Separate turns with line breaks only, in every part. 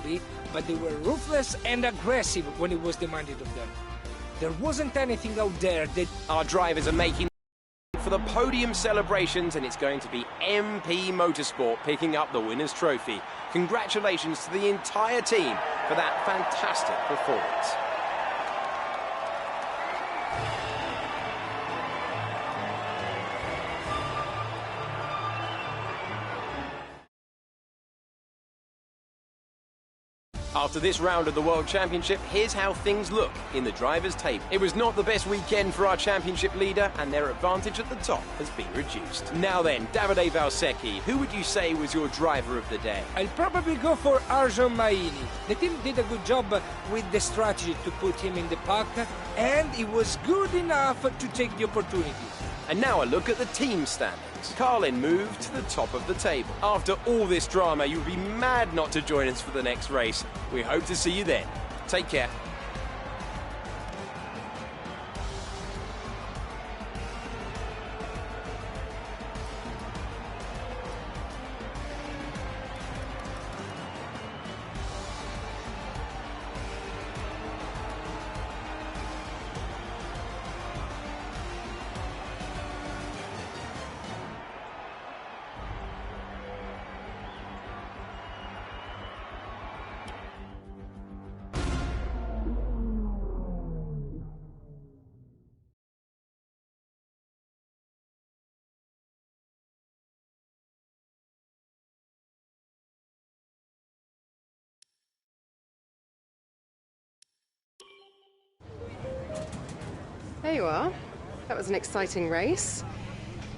slowly, but they were ruthless and aggressive when it was demanded of them. There wasn't anything out there that...
Our drivers are making for the podium celebrations, and it's going to be MP Motorsport picking up the winner's trophy. Congratulations to the entire team for that fantastic performance. After this round of the World Championship, here's how things look in the drivers' table. It was not the best weekend for our championship leader, and their advantage at the top has been reduced. Now then, Davide Valsecchi, who would you say was your driver of the day?
I'll probably go for Arjun Maini. The team did a good job with the strategy to put him in the pack, and he was good enough to take the opportunities.
And now a look at the team standings. Carlin moved to the top of the table. After all this drama, you'd be mad not to join us for the next race. We hope to see you then. Take care.
There you are. That was an exciting race.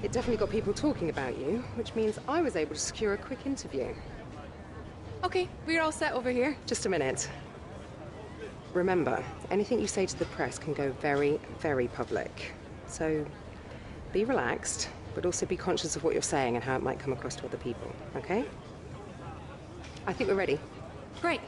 It definitely got people talking about you, which means I was able to secure a quick interview.
Okay, we're all set over here.
Just a minute. Remember, anything you say to the press can go very, very public. So be relaxed, but also be conscious of what you're saying and how it might come across to other people, okay? I think we're ready.
Great.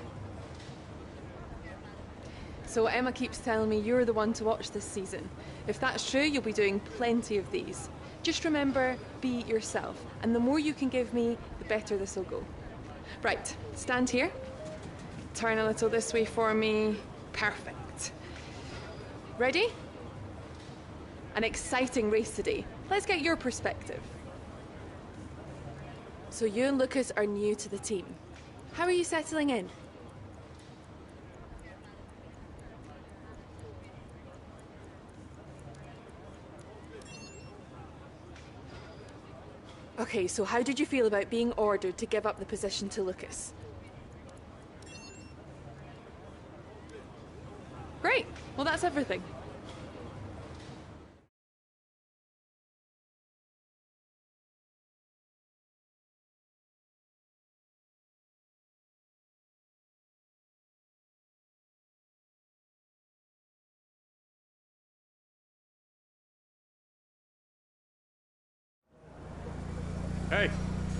So Emma keeps telling me you're the one to watch this season. If that's true, you'll be doing plenty of these. Just remember, be yourself. And the more you can give me, the better this will go. Right, stand here. Turn a little this way for me. Perfect. Ready? An exciting race today. Let's get your perspective. So you and Lucas are new to the team. How are you settling in? Okay, so how did you feel about being ordered to give up the position to Lucas? Great. Well, that's everything.
Hey,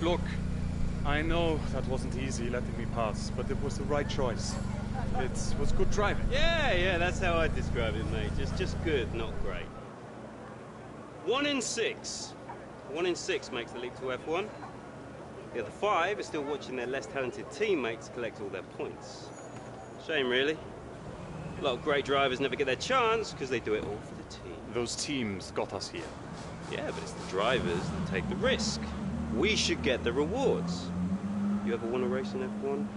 look, I know that wasn't easy letting me pass, but it was the right choice. It was good driving.
Yeah, that's how I describe it, mate. Just good, not great. 1 in 6. 1 in 6 makes the leap to F1. The other 5 are still watching their less talented teammates collect all their points. Shame, really. A lot of great drivers never get their chance because they do it all for the team.
Those teams got us here.
Yeah, but it's the drivers that take the risk. We should get the rewards. You ever won a race in F1?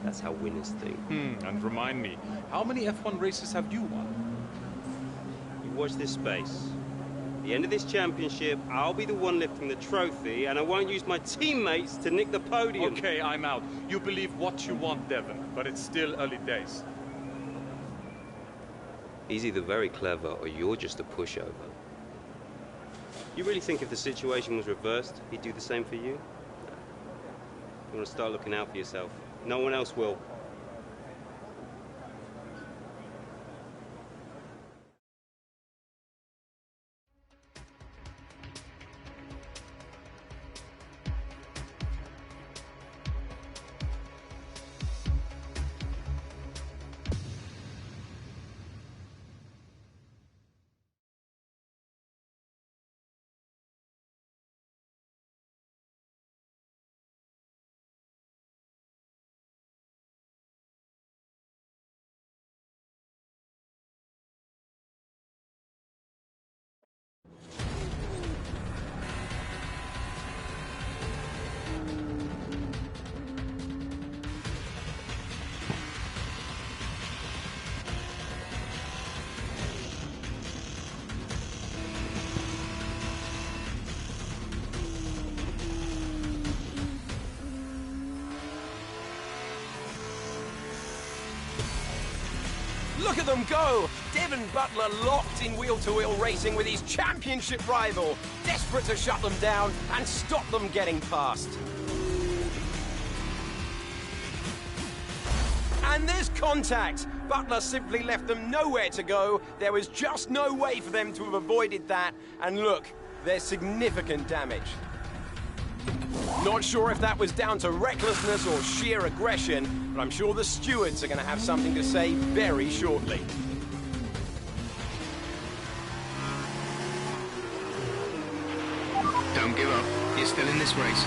That's how winners think.
And remind me, how many F1 races have you won?
You watch this space. At the end of this championship, I'll be the one lifting the trophy, and I won't use my teammates to nick the podium.
Okay, I'm out. You believe what you want, Devon, but it's still early days.
He's either very clever or you're just a pushover. You really think if the situation was reversed, he'd do the same for you? You want to start looking out for yourself. No one else will.
Look at them go! Devon Butler locked in wheel-to-wheel racing with his championship rival, desperate to shut them down and stop them getting past. And there's contact. Butler simply left them nowhere to go. There was just no way for them to have avoided that. And look, there's significant damage. Not sure if that was down to recklessness or sheer aggression, but I'm sure the stewards are going to have something to say very shortly.
Don't give up. You're still in this race.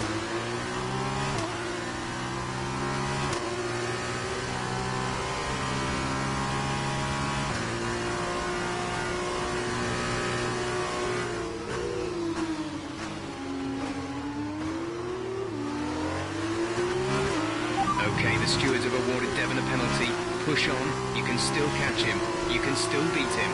Okay, the stewards have awarded Devon a penalty. Push on. You can still catch him. You can still beat him.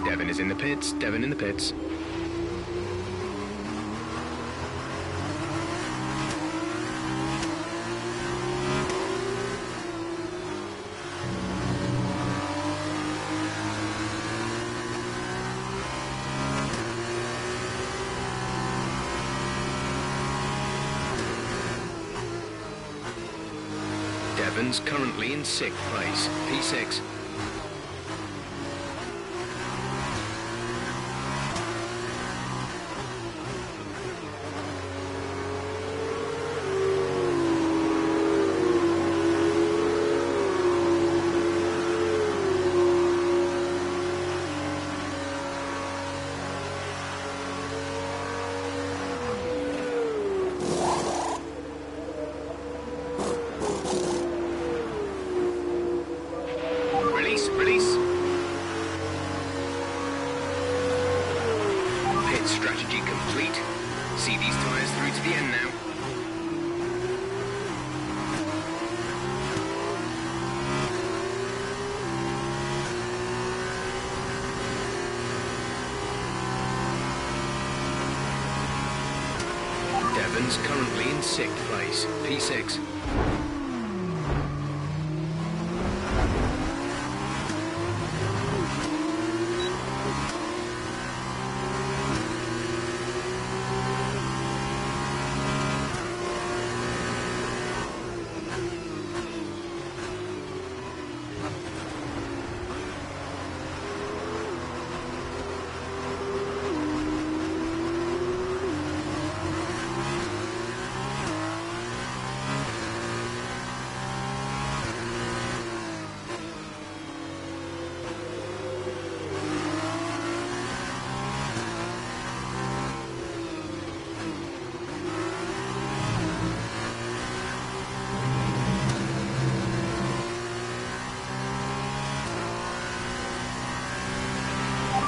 Devon is in the pits. Devon in the pits. Devon's currently in 6th place, P6. Release. Pit strategy complete. See these tyres through to the end now. Devon's currently in 6th place, P6.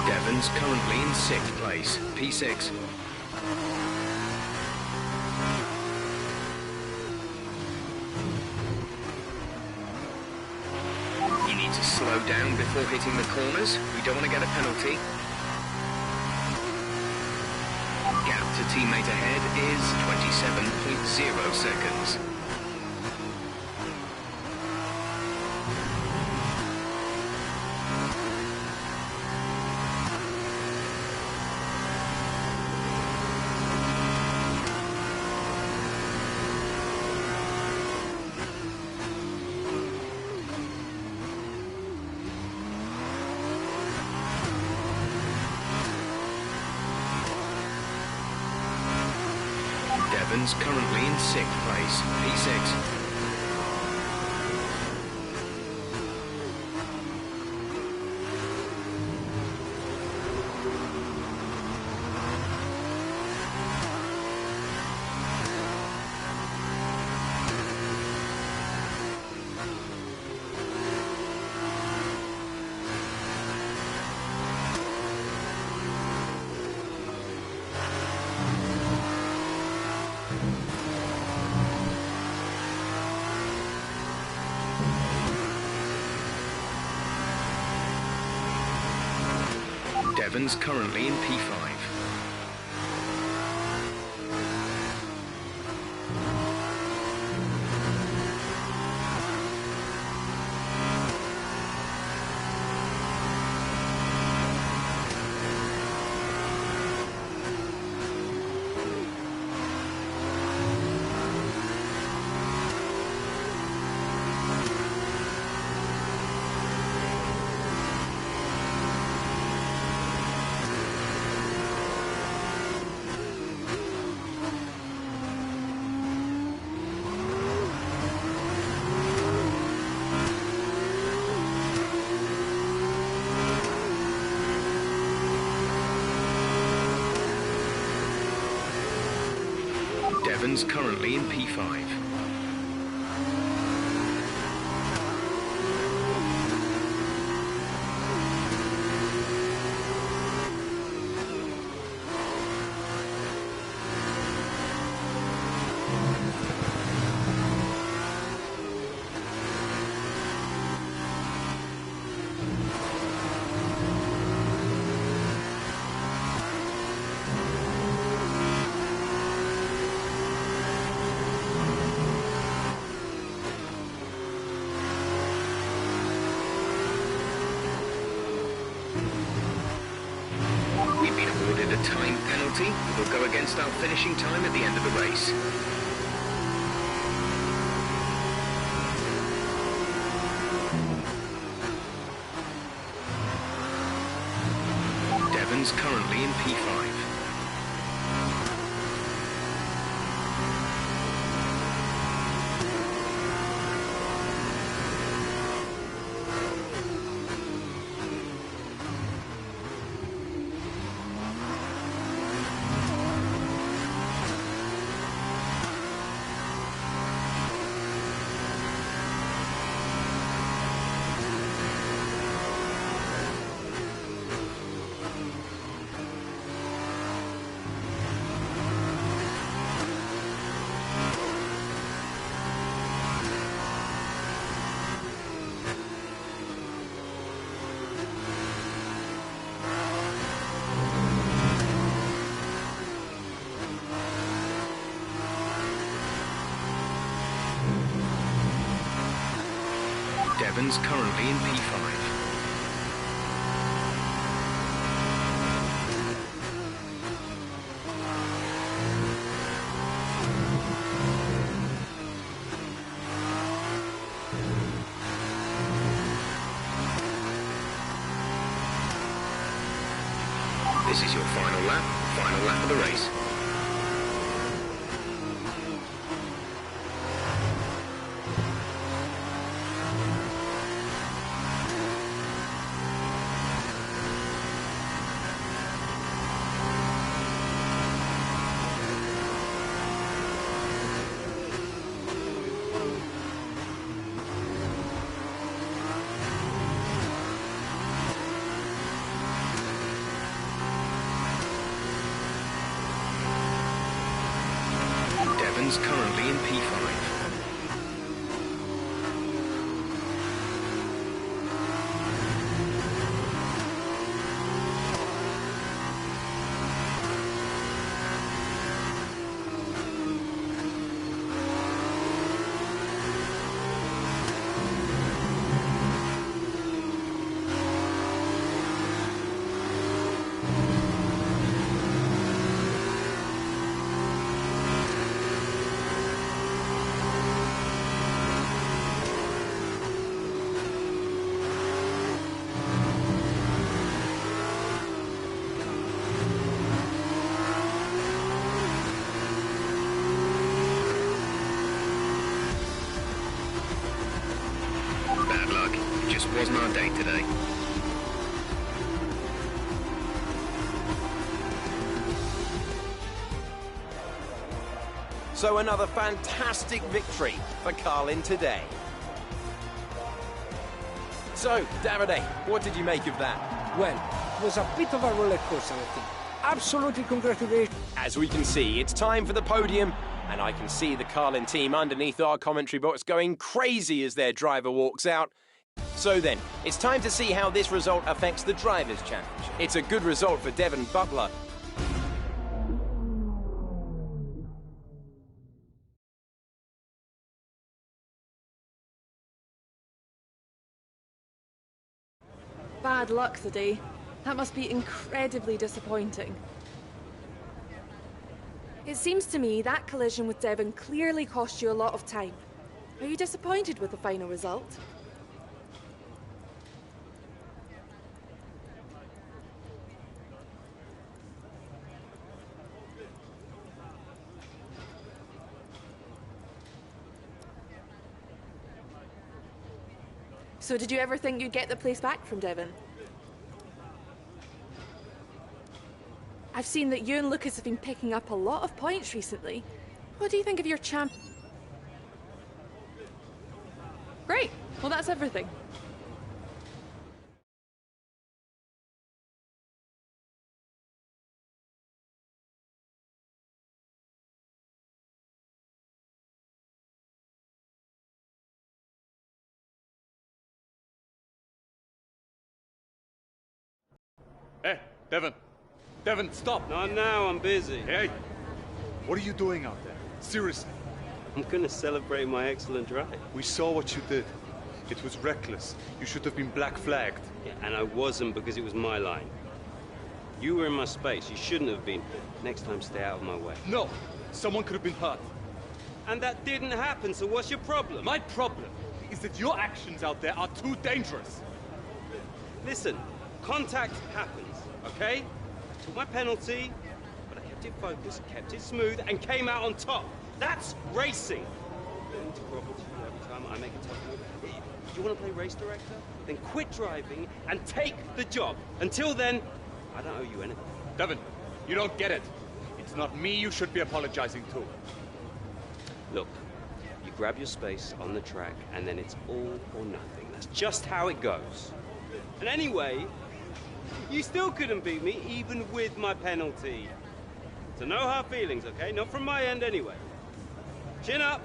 Devon's currently in 6th place, P6. You need to slow down before hitting the corners. We don't want to get a penalty. Gap to teammate ahead is 27.0 seconds. Devon's currently in 6th place, P6. Devon's currently in P5. Devon's currently in P5. We've been awarded a time penalty that will go against our finishing time at the end of the race. Devon's currently in P5. Devon's currently in P5. This is your final lap of the race. Devon's currently in P5. Wasn't our day today.
So another fantastic victory for Carlin today. So, Davide, what did you make of that?
Well, it was a bit of a roller coaster, I think. Absolutely congratulations.
As we can see, it's time for the podium, and I can see the Carlin team underneath our commentary box going crazy as their driver walks out. So then, it's time to see how this result affects the Drivers' Championship. It's a good result for Devon Butler.
Bad luck today. That must be incredibly disappointing. It seems to me that collision with Devon clearly cost you a lot of time. Are you disappointed with the final result? So did you ever think you'd get the place back from Devon? I've seen that you and Lucas have been picking up a lot of points recently. What do you think of your champ? Great. Well, that's everything.
Hey, Devon. Devon, stop!
Not now, I'm busy.
Hey! What are you doing out there? Seriously.
I'm gonna celebrate my excellent drive.
We saw what you did. It was reckless. You should have been black flagged.
Yeah, and I wasn't because it was my line. You were in my space. You shouldn't have been. Next time, stay out of my way.
No! Someone could have been hurt.
And that didn't happen, so what's your problem?
My problem is that your actions out there are too dangerous.
Listen, contact happens, okay? I took my penalty, but I kept it focused, kept it smooth, and came out on top. That's racing. I need to grovel to you every time I make a tough move. Do you want to play race director? Then quit driving and take the job. Until then, I don't owe you anything.
Devon, you don't get it. It's not me you should be apologizing to.
Look, you grab your space on the track, and then it's all or nothing. That's just how it goes. And anyway, you still couldn't beat me, even with my penalty. So no hard feelings, okay? Not from my end anyway. Chin up.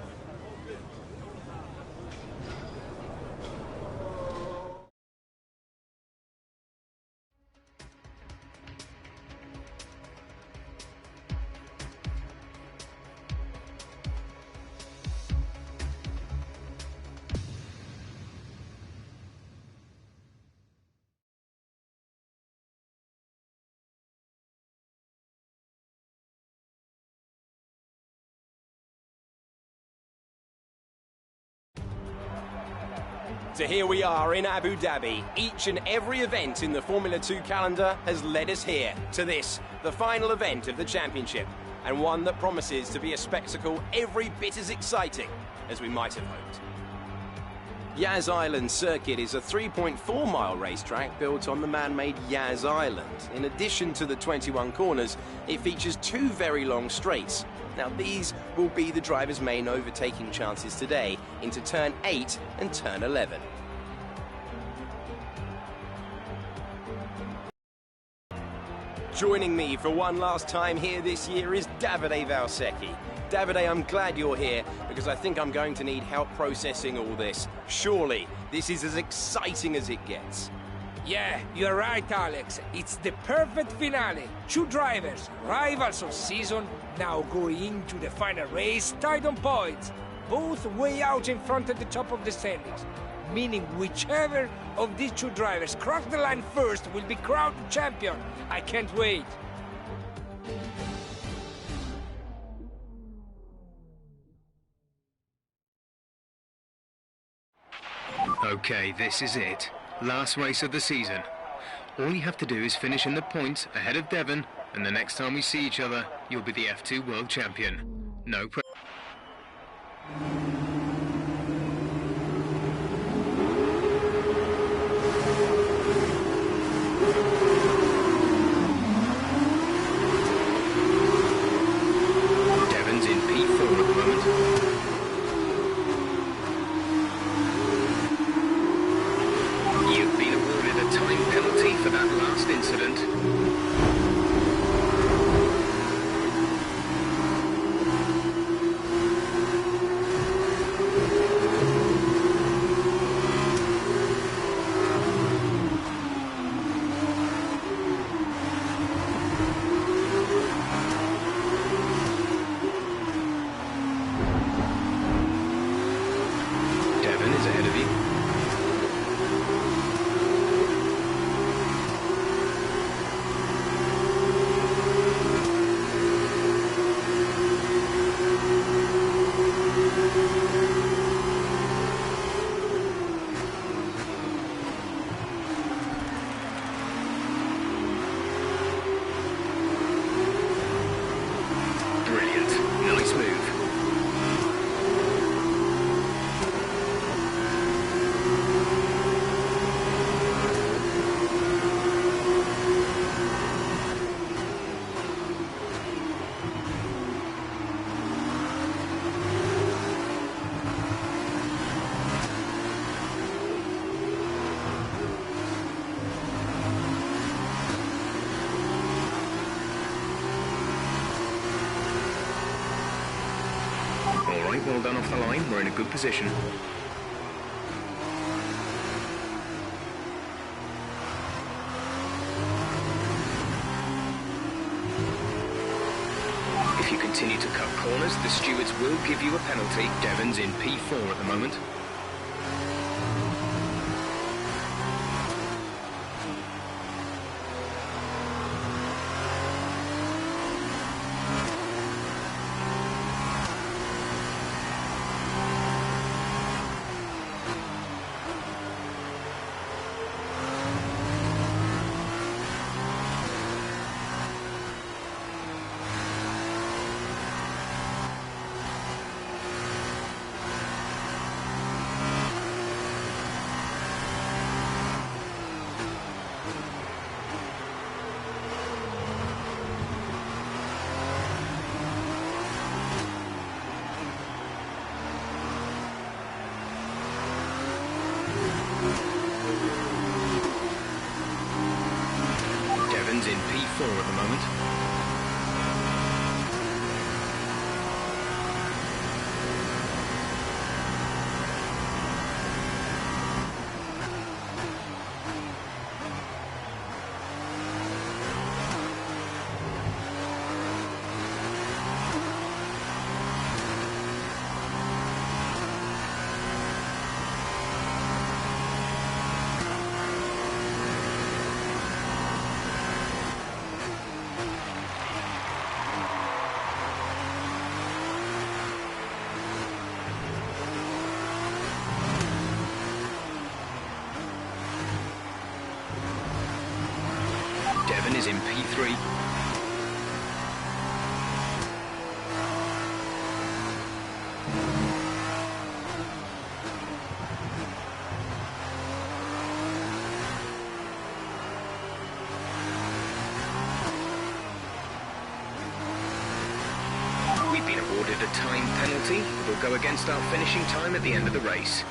So here we are in Abu Dhabi. Each and every event in the Formula 2 calendar has led us here, to this, the final event of the championship, and one that promises to be a spectacle every bit as exciting as we might have hoped. Yas Island Circuit is a 3.4-mile racetrack built on the man-made Yas Island. In addition to the 21 corners, it features 2 very long straights. Now, these will be the drivers' main overtaking chances today into Turn 8 and Turn 11. Joining me for one last time here this year is Davide Valsecchi. Davide, I'm glad you're here because I think I'm going to need help processing all this. Surely, this is as exciting as it gets.
Yeah, you're right, Alex. It's the perfect finale. 2 drivers, rivals of season, now going into the final race tied on points. Both way out in front at the top of the standings. Meaning whichever of these 2 drivers cross the line first will be crowned champion. I can't wait.
Okay, this is it. Last race of the season. All you have to do is finish in the points ahead of Devon, and the next time we see each other, you'll be the F2 World Champion. No pressure. Devon's in P4 at the moment. You've been awarded a time penalty for that last incident. All right, well done off the line. We're in a good position. If you continue to cut corners, the stewards will give you a penalty. Devon's in P4 at the moment. Devon's in P4 at the moment. Devon is in P3. We've been awarded a time penalty. It will go against our finishing time at the end of the race.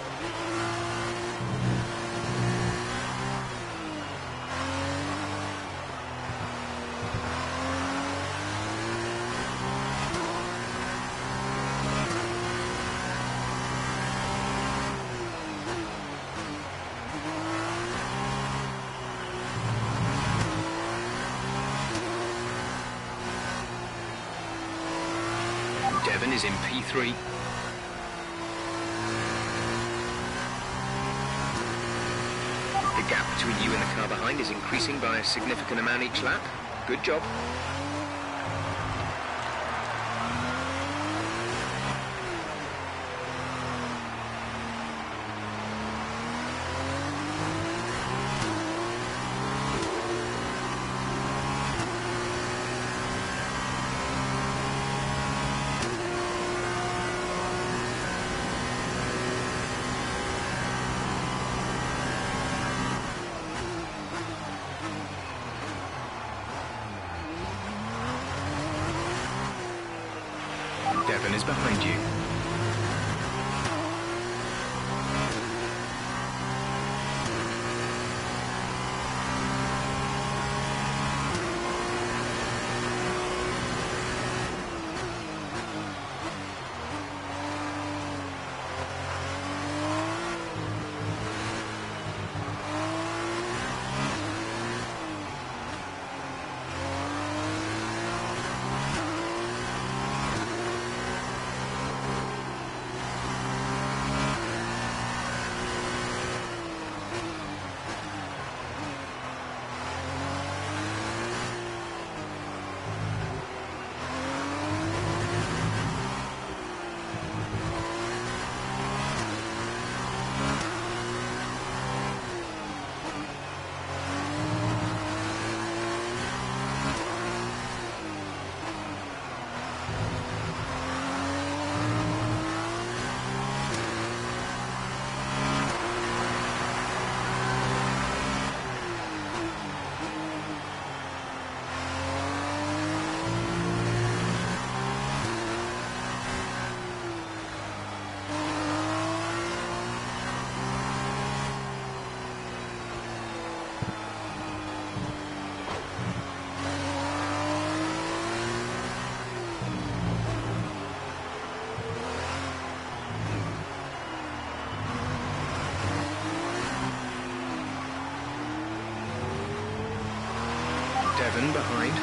Devon is in P3. The gap between you and the car behind is increasing by a significant amount each lap. Good job. Devon is behind you. Devon behind.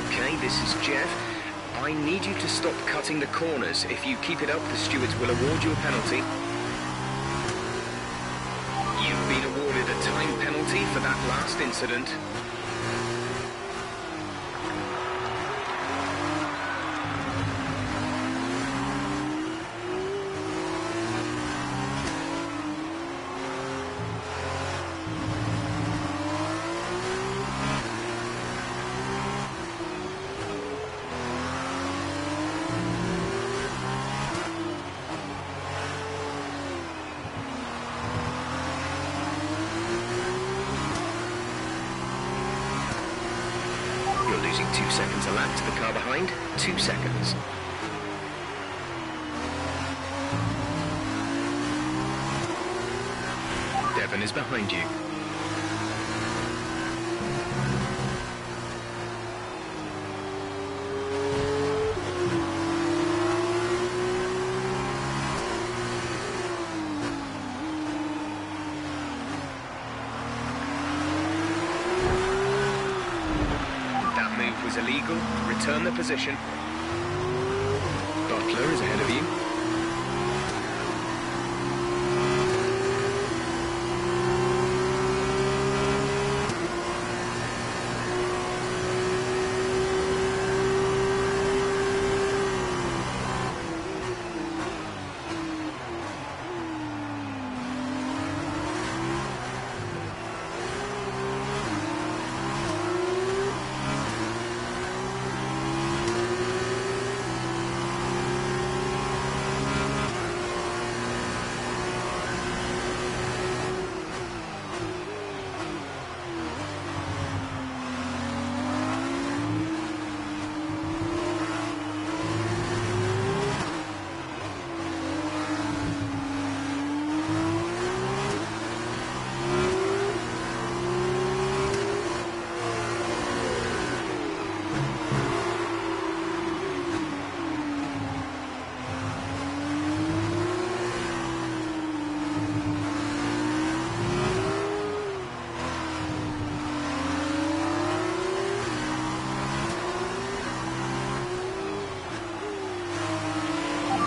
Okay, this is Jeff. I need you to stop cutting the corners. If you keep it up, the stewards will award you a penalty. You've been awarded a time penalty for that last incident. Losing 2 seconds a lap to the car behind. 2 seconds. Devon is behind you. Was illegal. Return the position. Butler is ahead of you.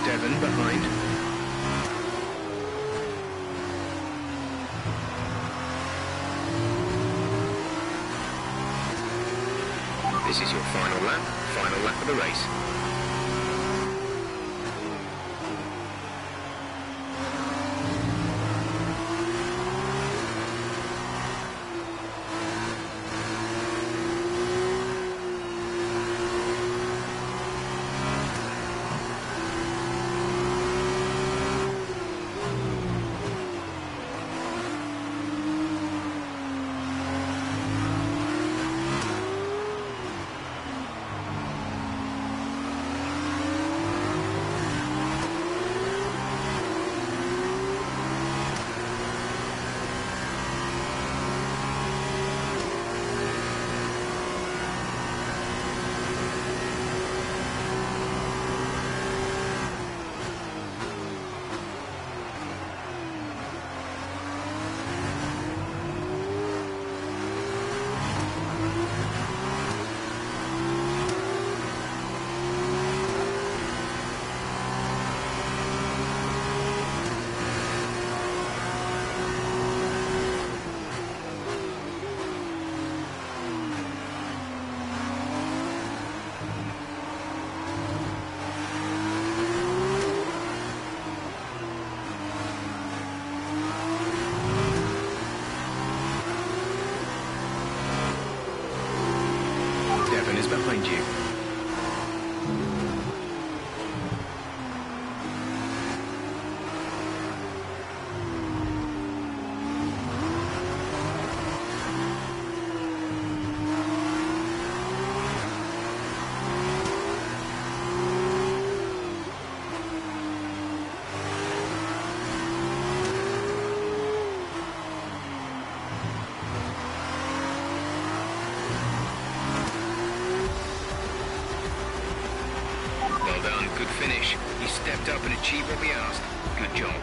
Devon behind. This is your final lap of the race. behind you. Well done, good finish. You stepped up and achieved what we asked. Good job.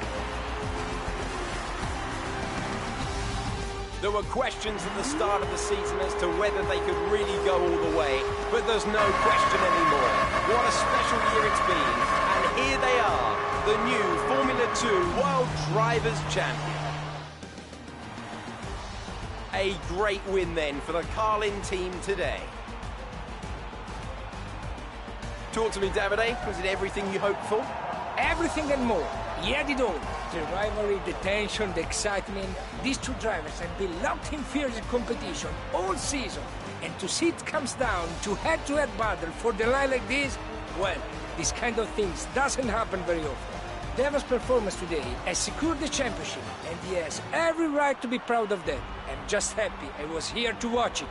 There were questions at the start of the season as to whether they could really go all the way, but there's no question anymore. What a special year it's been, and here they are, the new Formula 2 World Drivers' Champion. A great win then for the Carlin team today. Talk to me, Davide. Was it everything you hoped for?
Everything and more. He had it all. The rivalry, the tension, the excitement. These two drivers have been locked in fierce competition all season. And to see it comes down to head-to-head battle for the line like this, well, this kind of things doesn't happen very often. Deva's performance today has secured the championship, and he has every right to be proud of that. I'm just happy I was here to watch it.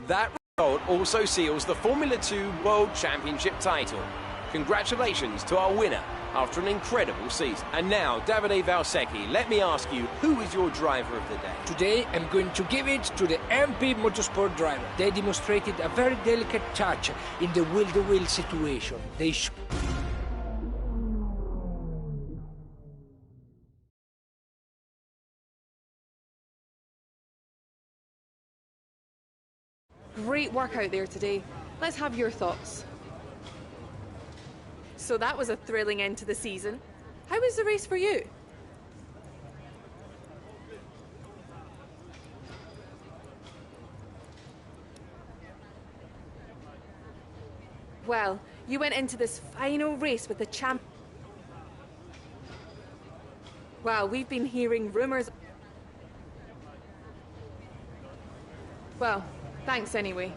That result also seals the Formula 2 World Championship title. Congratulations to our winner after an incredible season. And now, Davide Valsecchi, let me ask you, who is your driver of the day?
Today, I'm going to give it to the MP Motorsport driver. They demonstrated a very delicate touch in the wheel-to-wheel situation. They
Great work out there today. Let's have your thoughts. So that was a thrilling end to the season. How was the race for you? Well, you went into this final race with the champ. Well, we've been hearing rumours. Well, thanks anyway.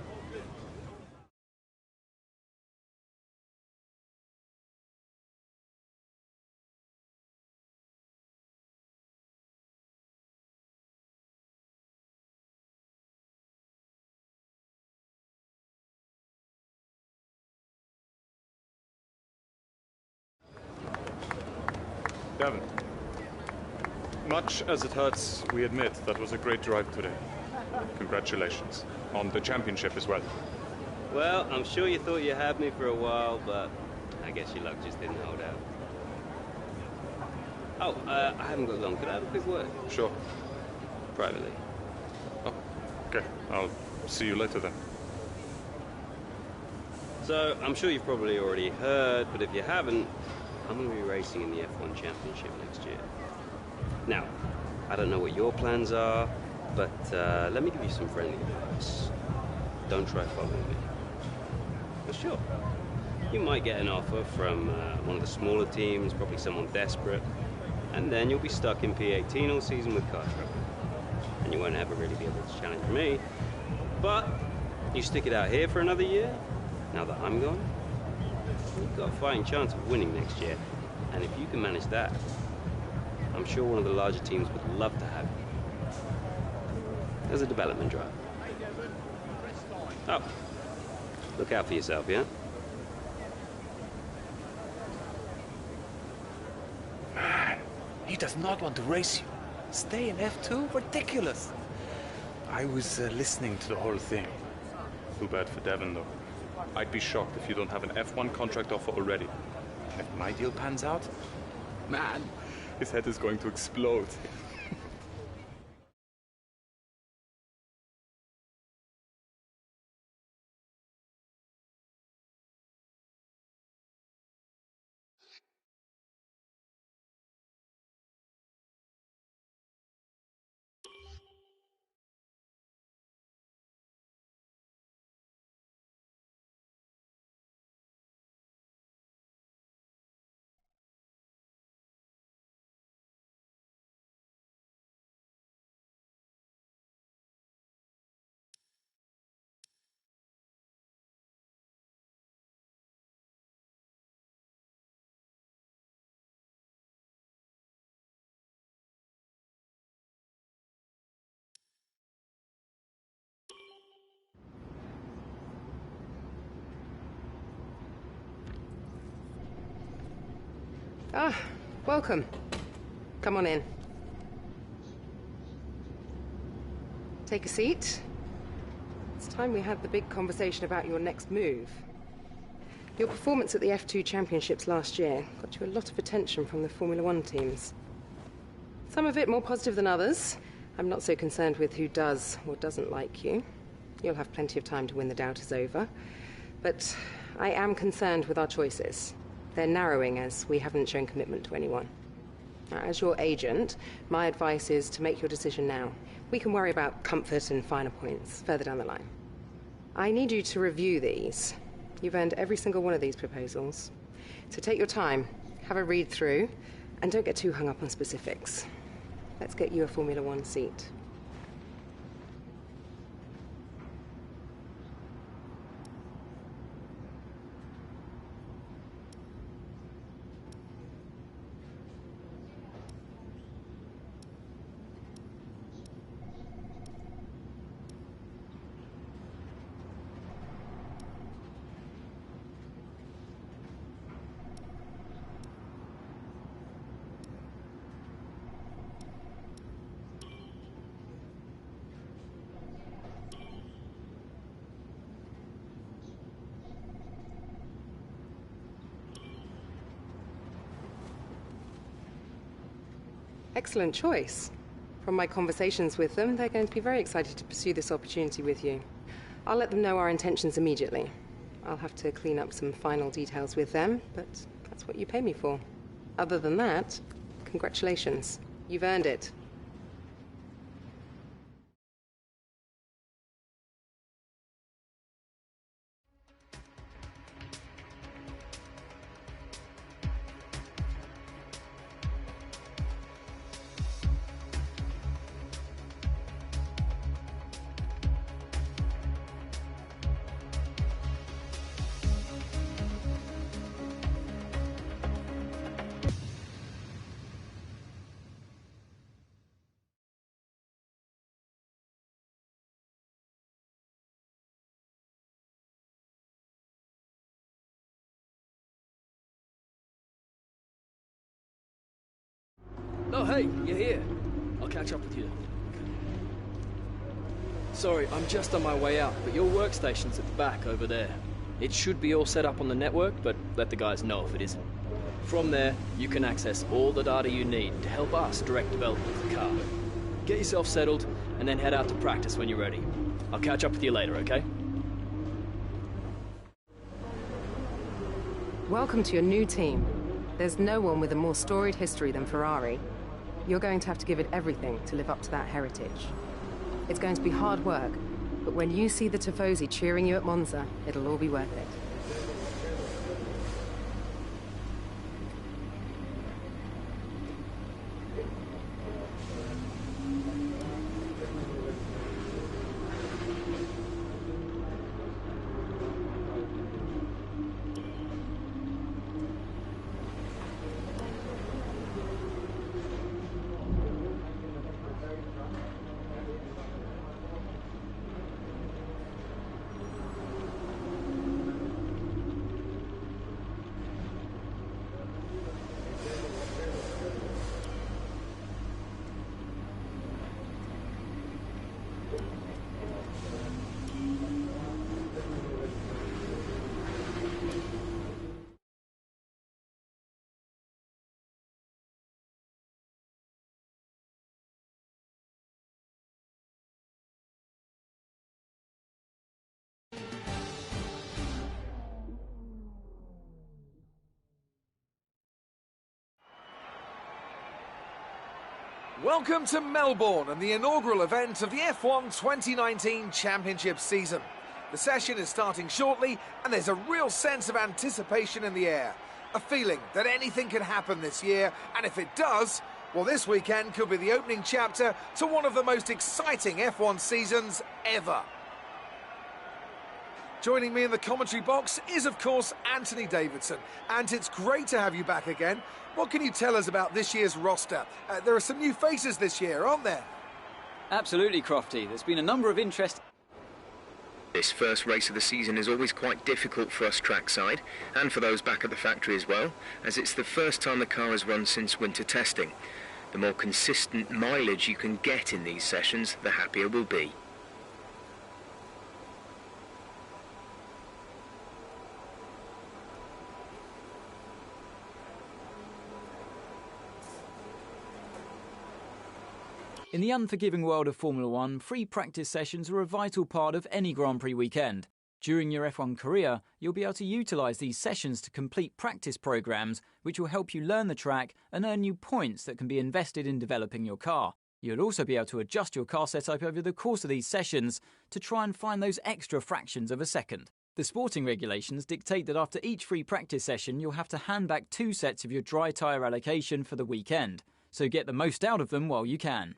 Devin, much as it hurts, we admit that was a great drive today. Congratulations on the championship as well.
Well, I'm sure you thought you had me for a while, but I guess your luck just didn't hold out. Oh, I haven't got long. Could I have a quick word?
Sure.
Privately.
Oh, okay. I'll see you later then.
So, I'm sure you've probably already heard, but if you haven't, I'm going to be racing in the F1 Championship next year. Now, I don't know what your plans are, but let me give you some friendly advice. Don't try following me. For sure. You might get an offer from one of the smaller teams, probably someone desperate, and then you'll be stuck in P18 all season with car trouble. And you won't ever really be able to challenge me. But you stick it out here for another year, now that I'm gone, you've got a fighting chance of winning next year. And if you can manage that, I'm sure one of the larger teams would love to have you as a development driver. Oh, look out for yourself, yeah?
Man, he does not want to race you. Stay in F2? Ridiculous.
I was listening to the whole thing. Too bad for Devin, though. I'd be shocked if you don't have an F1 contract offer already. And if my deal pans out, man, his head is going to explode.
Ah, welcome. Come on in. Take a seat. It's time we had the big conversation about your next move. Your performance at the F2 Championships last year got you a lot of attention from the Formula One teams. Some of it more positive than others. I'm not so concerned with who does or doesn't like you. You'll have plenty of time to win the doubters over. But I am concerned with our choices. They're narrowing as we haven't shown commitment to anyone. Now, as your agent, my advice is to make your decision now. We can worry about comfort and finer points further down the line. I need you to review these. You've earned every single one of these proposals. So take your time, have a read through, and don't get too hung up on specifics. Let's get you a Formula One seat. Excellent choice. From my conversations with them, they're going to be very excited to pursue this opportunity with you. I'll let them know our intentions immediately. I'll have to clean up some final details with them, but that's what you pay me for. Other than that, congratulations. You've earned it.
Oh, hey, you're here. I'll catch up with you. Sorry, I'm just on my way out, but your workstation's at the back over there. It should be all set up on the network, but let the guys know if it isn't. From there, you can access all the data you need to help us direct development of the car. Get yourself settled, and then head out to practice when you're ready. I'll catch up with you later, okay?
Welcome to your new team. There's no one with a more storied history than Ferrari. You're going to have to give it everything to live up to that heritage. It's going to be hard work, but when you see the Tifosi cheering you at Monza, it'll all be worth it.
Welcome to Melbourne and the inaugural event of the F1 2019 Championship season. The session is starting shortly and there's a real sense of anticipation in the air. A feeling that anything can happen this year, and if it does, well, this weekend could be the opening chapter to one of the most exciting F1 seasons ever. Joining me in the commentary box is, of course, Anthony Davidson. And it's great to have you back again. What can you tell us about this year's roster? There are some new faces this year, aren't there?
Absolutely, Crofty. There's been a number of interesting...
This first race of the season is always quite difficult for us trackside, and for those back at the factory as well, as it's the first time the car has run since winter testing. The more consistent mileage you can get in these sessions, the happier we'll be.
In the unforgiving world of Formula One, free practice sessions are a vital part of any Grand Prix weekend. During your F1 career, you'll be able to utilise these sessions to complete practice programmes, which will help you learn the track and earn you points that can be invested in developing your car. You'll also be able to adjust your car setup over the course of these sessions to try and find those extra fractions of a second. The sporting regulations dictate that after each free practice session, you'll have to hand back 2 sets of your dry tyre allocation for the weekend. So get the most out of them while you can.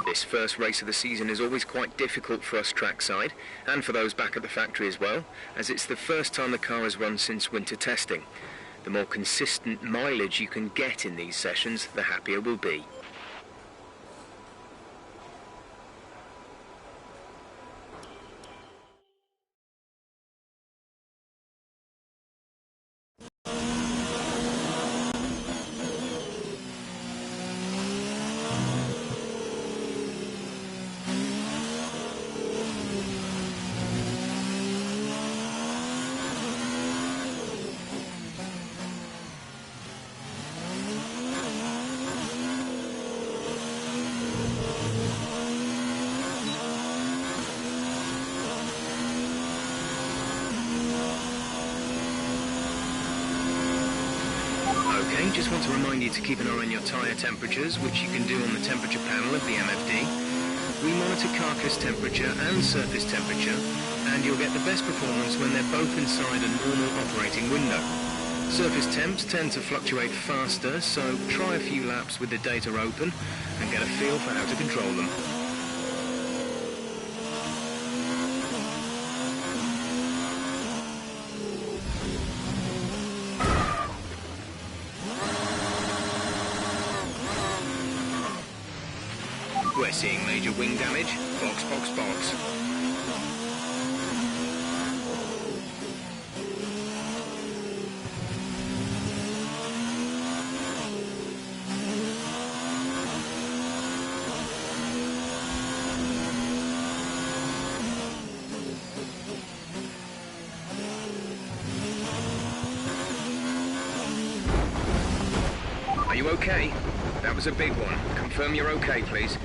This first race of the season is always quite difficult for us trackside, and for those back at the factory as well, as it's the first time the car has run since winter testing. The more consistent mileage you can get in these sessions, the happier we'll be. Just want to remind you to keep an eye on your tyre temperatures, which you can do on the temperature panel of the MFD. We monitor carcass temperature and surface temperature, and you'll get the best performance when they're both inside a normal operating window. Surface temps tend to fluctuate faster, so try a few laps with the data open and get a feel for how to control them. We're seeing major wing damage. Box, box, box. Are you okay? That was a big one. Confirm you're okay, please.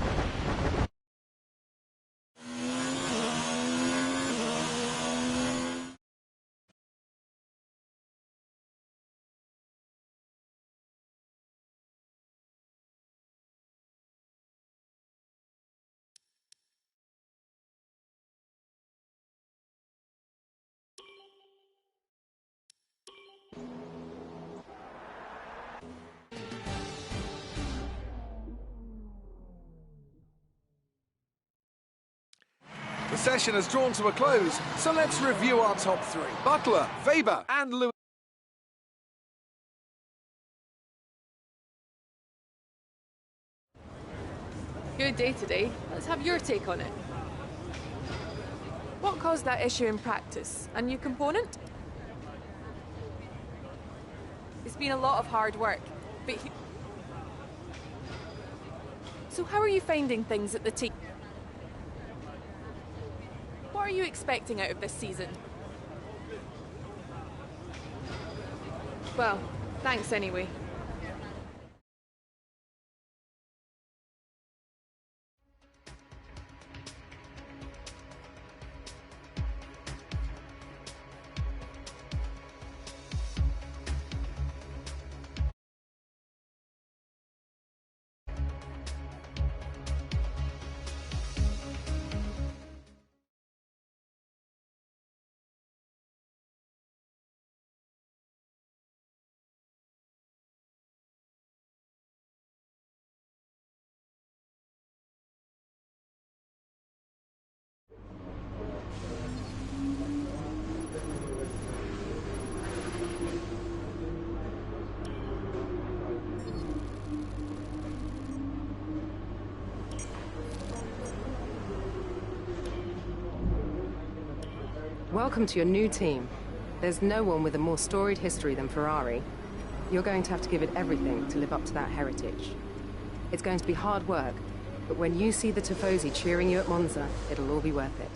The session has drawn to a close, so let's review our top 3. Butler, Weber and Lewis.
Good day today. Let's have your take on it. What caused that issue in practice? A new component? It's been a lot of hard work, but... So how are you finding things at the team? What are you expecting out of this season? Well, thanks anyway.
Welcome to your new team. There's no one with a more storied history than Ferrari. You're going to have to give it everything to live up to that heritage. It's going to be hard work, but when you see the Tifosi cheering you at Monza, it'll all be worth it.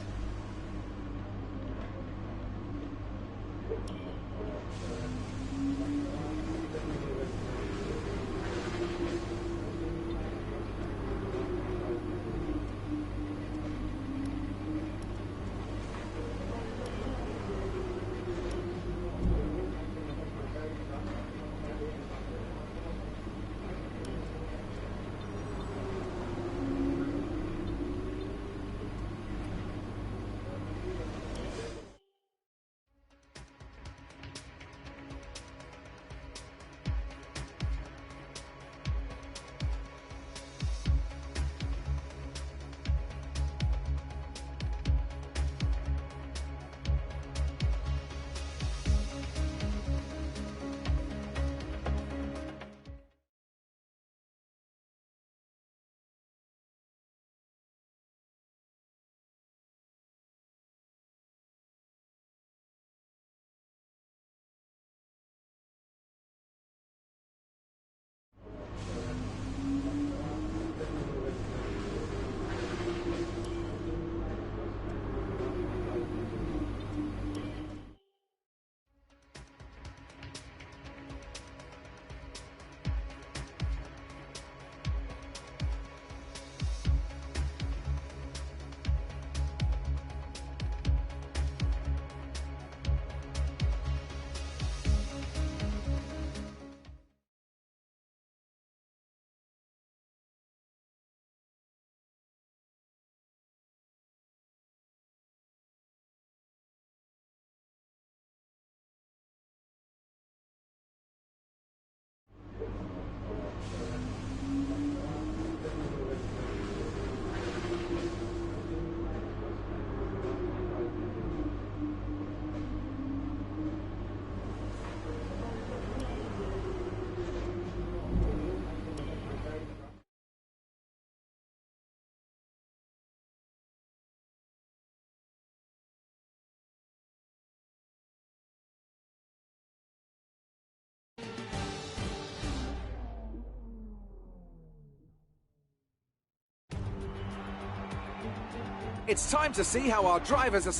It's time to see how our drivers are...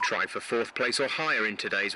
Try for 4th place or higher in today's...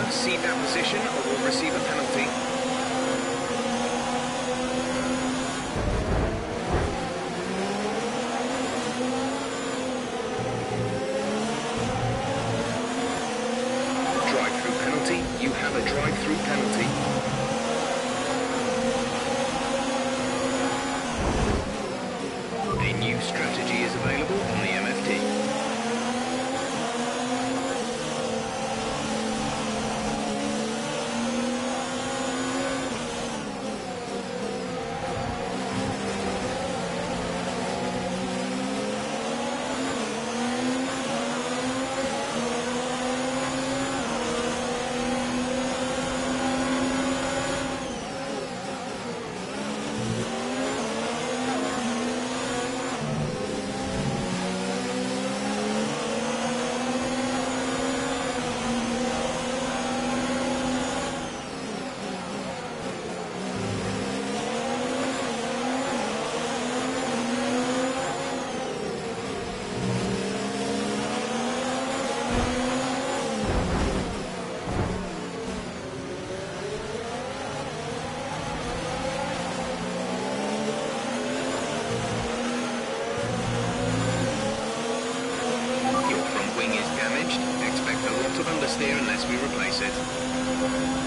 Cede that position or will receive a penalty. Drive-through penalty. You have a drive-through penalty. A new strategy is available on the MFD. steer unless we replace it.